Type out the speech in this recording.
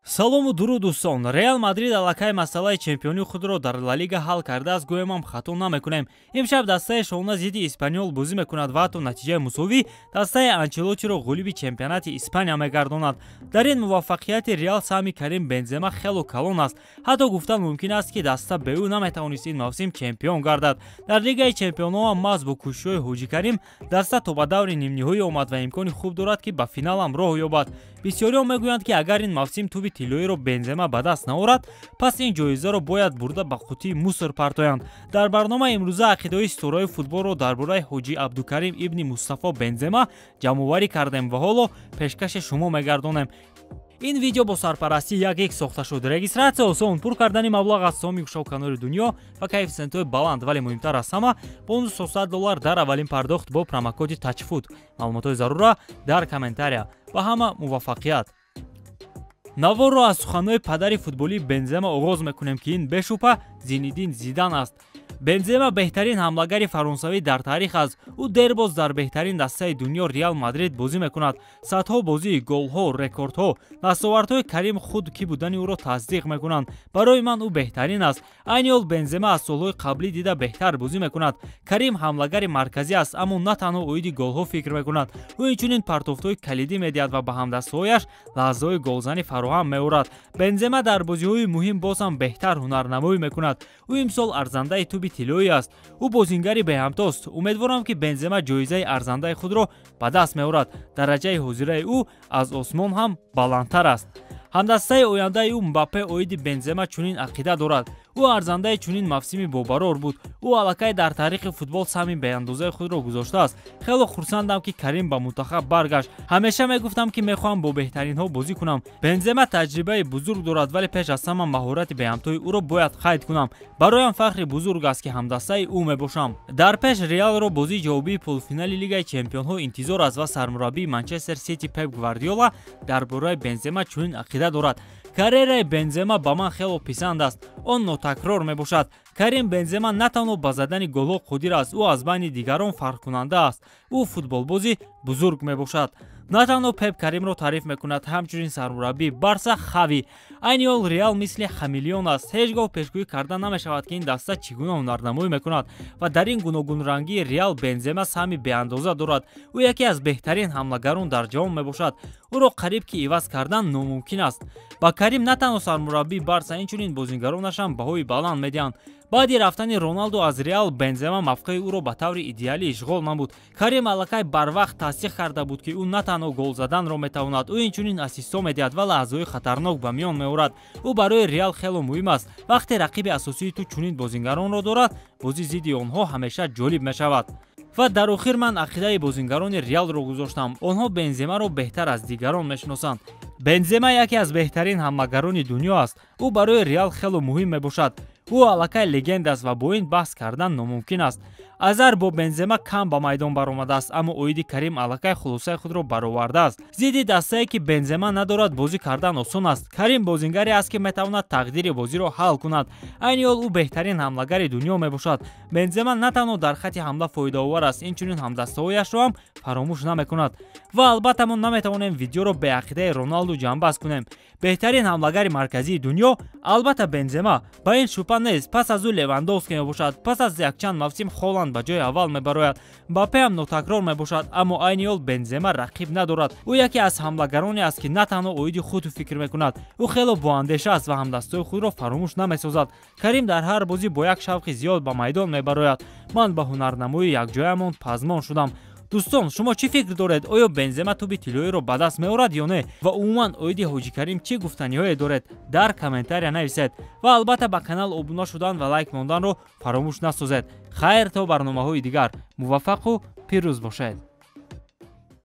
салому дуруд дӯстон. Реал Мадрид аллакай масъалаи чемпионии худро дар Ла Лига ҳал кардааст, гӯям хато намекунем. Имшаб дастаи Шона зидди Испаниол бозӣ мекунад ва ҳатто натиҷаи мусовӣ дастаи Анчелотиро ғолиби чемпионати Испания мегардонад. Дар ин муваффақияти Реал саҳми Карим Бензема хело калон аст. Ҳатто гуфтан мумкин аст ки даста бе ӯ наметавонист ин мавсим чемпион гардад. Дар Лигаи чемпионҳо ҳам маҳз бо кӯшишҳои Ҳоҷи Карим даста то ба даври нимниҳоӣ омад ва имкони хуб дорад ки ба финал ҳам роҳ ёбад. Бисёриҳо мегӯянд ки агар ин мавсим туби тиллоиро Бензема ба даст наорад, пас ин ҷоизаро бояд бурда ба қутии мусор партоянд. Дар барномаи имрӯза ақидаи истораи футболро дар бораи Ҳоҷи Абдукарим ибни Мустафо Бензема ҷамъоварӣ кардем ва ҳоло пешкаши шумо мегардонем. ин видео бо сарпарасти 1 сохта шуд. Регистратсия осон, пур кардани маблағ аз соми гӯшао канори дунё ва коэффициентҳои баланд, вале муҳимтар аз ҳама бонус $100 дар аввалин пардохт бо промокоди TOUCHFOOT. маълумотҳои зарура дар комментария. ва ҳама муваффақият. наворро аз суханҳои падари футболии Бензема оғоз мекунем ки ин бешубҳа Зинедин Зидан аст. Бензема беҳтарин ҳамлагари фаронсавӣ дар таърих аст. ӯ дербоз дар беҳтарин дастаи дунё Реал Мадрид бозӣ мекунад. Садҳо бозии голҳо, рекордҳо, дастовардҳои Карим худ ки будани ӯро тасдиқ мекунанд. Барои ман ӯ беҳтарин аст. Айни ҳол Бензема аз солҳои қаблӣ дида беҳтар бозӣ мекунад. Карим ҳамлагари марказӣ аст, аммо на танҳо оиди голҳо фикр мекунад. ӯ инчунин партофтҳои калидӣ медиҳад ва ба ҳамдастҳояш лаҳзаҳои голзанӣ фароҳам меорад. Бензема дар бозиҳои муҳим боз ҳам беҳтар ҳунарнамоӣ мекунад. ӯ имсол арзандаи туби тиллоӣ аст. ӯ бозингари беҳамтост. умедворам ки Бензема ҷоизаи арзандаи худро ба даст меорад. дараҷаи ҳозираи ӯ аз осмон ҳам баландтар аст. ҳамдастаи ояндаи ӯ Мбаппе оиди Бензема чунин ақида дорад. ӯ арзандаи чунин мавсими бобарор буд. ӯ аллакай дар таърихи футбол сами беандозаи худро гузоштааст. хело хурсандам ки Карим ба мунтахаб баргашт. ҳамеша мегуфтам ки мехоҳам бо беҳтаринҳо бозӣ кунам. Бензема таҷрибаи бузург дорад, вале пеш аз ҳама маҳорати беҳамтои ӯро бояд қайд кунам. бароям фахри бузург аст ки ҳамдастаи ӯ мебошам. дар пеш Реалро бозии ҷавобии полуфинали Лигаи чемпионҳо интизор аст ва сармураббии Манчестер Сити Пеп Гвардиола дар бораи Бензема чунин ақида дорад. карьераи Бензема ба ман хело писанд аст. он нотакрор мебошад. Карим Бензема на танҳо ба задани голҳо қодир аст, ӯ аз байни дигарон фарқкунанда аст. ӯ футболбози бузург мебошад. на танҳо Пеп Каримро таъриф мекунад, ҳамчунин сармураббии Барса Хави. айни ҳол Реал мисли хамелеон аст. ҳеҷ гоҳ пешгӯӣ карда намешавад ки ин даста чӣ гуна ҳунарнамоӣ мекунад ва дар ин гуногунрангии Реал Бензема саҳми беандоза дорад. ӯ яке аз беҳтарин ҳамлагарон дар ҷаҳон мебошад. ӯро қариб ки иваз кардан номумкин аст. ба Карим на танҳо сармураббии Барса, инчунин бозингаронашам баҳои баланд медиҳанд. баъди рафтани Роналдо аз Реал Бензема мавқеи ӯро ба таври идеалӣ ишғол намуд. Карим аллакай барвақт тасдиқ карда буд ки ӯ на танҳо гол заданро метавонад, ӯ инчунин ассистҳо медиҳад ва лаҳзаҳои хатарнок ба миён меорад. ӯ барои Реал хело муҳим аст. вақте рақиби асосии ту чунин бозингаронро дорад, бозӣ зидди онҳо ҳамеша ҷолиб мешавад. ва дар охир ман ақидаи бозингарони Реалро гузоштам. онҳо Бенземаро беҳтар аз дигарон мешиносанд. Бензема яке аз беҳтарин ҳамлагарони дунё аст. ӯ барои Реал хело муҳим мебошад. ӯ аллакай легенда аст ва бо ин баҳс кардан номумкин аст. Азар бо Бензема кам ба майдон баромадааст, аммо оиди Карим аллакай хулосаи худро баровардааст. зидди дастае ки Бензема надорад бозӣ кардан осон аст. Карим бозингаре аст ки метавонад тақдири бозиро ҳал кунад. айни ҳол ӯ беҳтарин ҳамлагари дунё мебошад. Бензема на танҳо дар хати ҳамла фоидаовар аст, инчунин ҳамдастаҳояшро ҳам фаромӯш намекунад. ва албатта мо наметавонем видеоро бе ақидаи Роналду ҷамъбаст кунем. беҳтарин ҳамлагари марказии дунё албатта Бензема. ба ин шубҳа нест. пас аз ӯ Левандовски мебошад. пас аз якчанд мавсим Холланд ба ҷои аввал мебарояд. Мбаппе ҳам нотакрор мебошад, аммо айни ҳол Бензема рақиб надорад. ӯ яке аз ҳамлагароне аст ки на танҳо оиди худ фикр мекунад. ӯ хело боандеша аст ва ҳамдастаҳои худро фаромӯш намесозад. Карим дар ҳар бозӣ бо як шавқи зиёд ба майдон мебарояд. ман ба ҳунарнамоии якҷоямон пазмон шудам. дӯстон, шумо чӣ фикр доред? оё Бензема туби тиллоиро ба даст меорад ё не? ва умуман оиди Ҳоҷи Карим чӣ гуфтаниҳое доред? дар комментария нависед. ва албатта ба канал обуна шудан ва лайк монданро фаромӯш насозед. хайр то барномаҳои дигар. муваффақу пирӯз бошед.